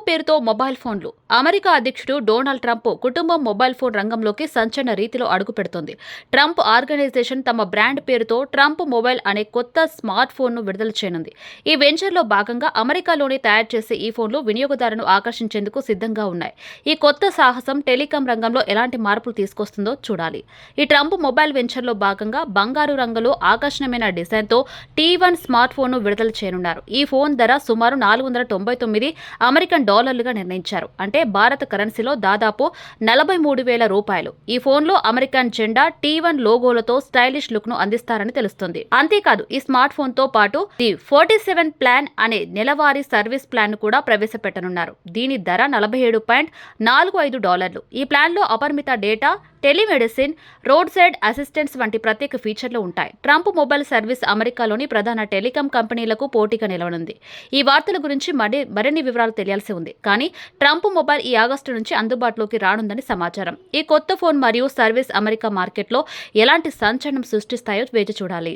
పేరుతో మొబైల్ ఫోన్లు. అమెరికా అధ్యక్షుడు డొనాల్డ్ ట్రంప్ కుటుంబం మొబైల్ ఫోన్ రంగంలోకి సంచలన రీతిలో అడుగుపెడుతోంది. ట్రంప్ ఆర్గనైజేషన్ తమ బ్రాండ్ పేరుతో ట్రంప్ మొబైల్ అనే కొత్త స్మార్ట్ ఫోన్ను విడుదల చేయనుంది. ఈ వెంచర్లో భాగంగా అమెరికాలోనే తయారు చేసే ఈ ఫోన్లు వినియోగదారులను ఆకర్షించేందుకు సిద్ధంగా ఉన్నాయి. ఈ కొత్త సాహసం టెలికాం రంగంలో ఎలాంటి మార్పులు తీసుకొస్తుందో చూడాలి. ఈ ట్రంప్ మొబైల్ వెంచర్లో భాగంగా బంగారు రంగులో ఆకర్షణీయమైన డిజైన్తో T1 స్మార్ట్ ఫోన్ను విడుదల చేయనున్నారు. ఈ ఫోన్ ధర సుమారు $499 అమెరికన్ డాలర్లుగా నిర్ణయించారు. అంటే భారత కరెన్సీలో దాదాపు 43,000 రూపాయలు. ఈ ఫోన్లో అమెరికన్ జెండా T1 లోగోలతో స్టైలిష్ లుక్ ను అందిస్తారని తెలుస్తుంది. అంతేకాదు ఈ స్మార్ట్ ఫోన్ తో పాటు ది 47 ప్లాన్ అనే నెలవారీ సర్వీస్ ప్లాన్ ను కూడా ప్రవేశపెట్టనున్నారు. దీని ధర $47.45. ఈ ప్లాన్ లో అపరిమిత data, telemedicine, road side assistance వంటి ప్రత్యేక ఫీచర్లు ఉంటాయి. ట్రంప్ మొబైల్ సర్వీస్ అమెరికాలోని ప్రధాన టెలికాం కంపెనీలకు పోటీగా నిలవనుంది. ఈ వార్తల గురించి మరిన్ని వివరాలు తెలియాల్సి ఉంది. కానీ ట్రంప్ మొబైల్ ఈ ఆగస్టు నుంచి అందుబాటులోకి రానుందని సమాచారం. ఈ కొత్త ఫోన్ మరియు సర్వీస్ అమెరికా మార్కెట్లో ఎలాంటి సంచలనం సృష్టిస్తాయో వేచి చూడాలి.